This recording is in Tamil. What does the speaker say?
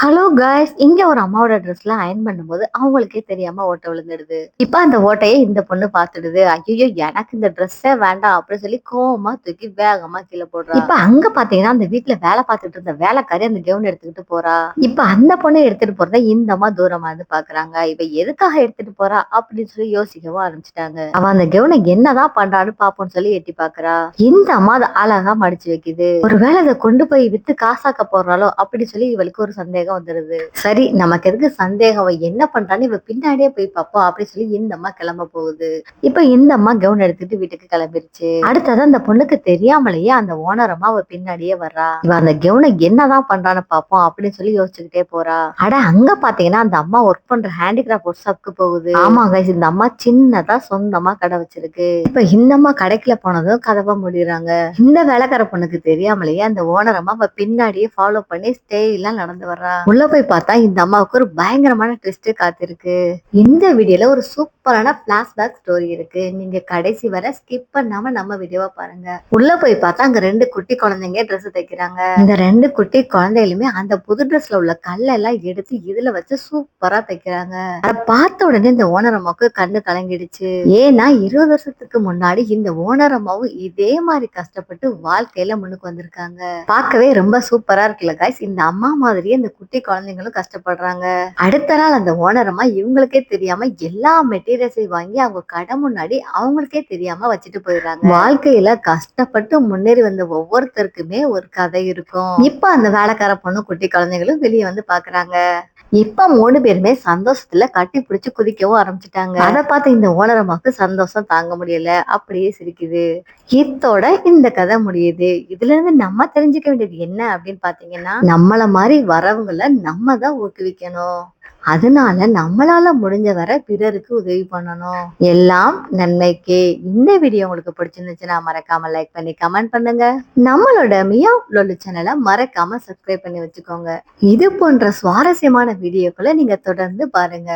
ஹலோ காய்ஸ், இங்க ஒரு அம்மாவோட ட்ரெஸ்ல அயர்ன் பண்ணும்போது அவங்களுக்கே தெரியாம ஓட்டை விழுந்துடுது. இப்ப அந்த ஓட்டையை இந்த பொண்ணு பாத்துடுது. ஐயோ, எனக்கு இந்த ட்ரெஸ்ஸே வேண்டாம் அப்படின்னு சொல்லி கோவமா தூக்கி வேகமா கீழே போடுறா. இப்ப அங்க பாத்தீங்கன்னா அந்த வீட்டுல வேலை பார்த்துட்டு இருந்த வேலைக்காரி அந்த கவுன் எடுத்துக்கிட்டு போறா. இப்ப அந்த பொண்ணை எடுத்துட்டு போறத இந்த அம்மா தூரமா இருந்து பாக்குறாங்க. இவ எதுக்காக எடுத்துட்டு போறா அப்படின்னு சொல்லி யோசிக்கவும் ஆரம்பிச்சிட்டாங்க. அவ அந்த கவுனை என்னதான் பண்றான்னு பாப்போம்னு சொல்லி எட்டி பாக்குறா. இந்த அம்மா அதை அழகா மடிச்சு வைக்குது. ஒருவேளை அதை கொண்டு போய் வித்து காசாக்க போறாளோ அப்படி சொல்லி இவளுக்கு ஒரு சந்தேகம் வந்துருது. சரி, நமக்கு எதுக்கு சந்தேகம், அவ என்ன பண்றான்னு இவ பின்னாடியே போய் பாப்போம் அப்படின்னு சொல்லி இந்த அம்மா கிளம்ப போகுது. இப்ப இந்த அம்மா கவுன் எடுத்துட்டு வீட்டுக்கு கிளம்பிருச்சு. அடுத்தது அந்த பொண்ணுக்கு தெரியாமலேயே அந்த ஓனர் அம்மா அவ பின்னாடியே வர்றா. இவ அந்த கவுனை என்னதான் பண்றான்னு பாப்போம் அப்படின்னு சொல்லி யோசிச்சுக்கிட்டே போறா. அட அங்க பாத்தீங்கன்னா அந்த அம்மா ஒர்க் பண்ற ஹேண்டிகிராஃப்ட் ஒர்க் ஷாப்க்கு போகுது. ஆமா guys, இந்த அம்மா சின்னதா சொந்தமா கடை வச்சிருக்கு. இப்ப இந்த அம்மா கடைக்குள்ள போனதும் கதவை மூடிடுறாங்க. இந்த வேலைக்கார பொண்ணுக்கு தெரியாமலேயே அந்த ஓனர் அம்மா அவ பின்னாடியே ஃபாலோ பண்ணி ஸ்டைலா நடந்து வர்றா. உள்ள போய் பார்த்தா இந்த அம்மாவுக்கு ஒரு பயங்கரமான ட்விஸ்ட் காத்திருக்கு. இந்த வீடியோல ஒரு சூப்பரான பிளாஷ்பேக் ஸ்டோரி இருக்கு. நீங்க கடைசி வரை ஸ்கிப் பண்ணாம நம்ம வீடியோவை பாருங்க. உள்ள போய் பார்த்தா அங்க ரெண்டு குட்டி குழந்தைங்க ட்ரெஸ் தைக்கிறாங்க. இந்த ரெண்டு குட்டி குழந்தைகளுமே அந்த புது ட்ரெஸ்ல உள்ள கல்லெல்லாம் எடுத்து இதுல வச்சு சூப்பரா தைக்கிறாங்க. அதை பார்த்த உடனே இந்த ஓனர் அம்மாவுக்கு கண்ணு கலங்கிடுச்சு. ஏன்னா 20 வருஷத்துக்கு முன்னாடி இந்த ஓனர் அம்மாவும் இதே மாதிரி கஷ்டப்பட்டு வாழ்க்கையில முன்னுக்கு வந்திருக்காங்க. பார்க்கவே ரொம்ப சூப்பரா இருக்குல்ல காய்ஸ். இந்த அம்மா மாதிரியே இந்த குட்டி குழந்தைங்களும் கஷ்டப்படுறாங்க. அடுத்த நாள் அந்த ஓனரமா இவங்களுக்கே தெரியாம எல்லா மெட்டீரியல்ஸையும் வாங்கி அவங்க கடை முன்னாடி அவங்களுக்கே தெரியாம வச்சுட்டு போயிடுறாங்க. வாழ்க்கையில கஷ்டப்பட்டு முன்னேறி வந்த ஒவ்வொருத்தருக்குமே ஒரு கதை இருக்கும். இப்ப அந்த வேலைக்கார பொண்ணு குட்டி குழந்தைங்களும் வெளியே வந்து பாக்குறாங்க. இப்ப 3 பேருமே சந்தோஷத்துல கட்டி பிடிச்சு குதிக்கவும் ஆரம்பிச்சுட்டாங்க. அதை பார்த்து இந்த ஓனரமாக்கு சந்தோஷம் தாங்க முடியல, அப்படியே சிரிக்குது. இத்தோட இந்த கதை முடியுது. இதுல இருந்து நம்ம தெரிஞ்சுக்க வேண்டியது என்ன அப்படின்னு பாத்தீங்கன்னா, நம்மள மாதிரி வரவங்களை நம்ம தான் ஊக்குவிக்கணும். அதனால நம்மளால முடிஞ்ச வரை பிறருக்கு உதவி பண்ணணும். எல்லாம் நன்மைக்கே. இந்த வீடியோ உங்களுக்கு பிடிச்சிருந்துச்சுன்னா மறக்காம லைக் பண்ணி கமெண்ட் பண்ணுங்க. நம்மளோட மியாவ் லொல்லு சேனலை மறக்காம சப்ஸ்கிரைப் பண்ணி வச்சுக்கோங்க. இது போன்ற சுவாரஸ்யமான வீடியோக்களை நீங்க தொடர்ந்து பாருங்க.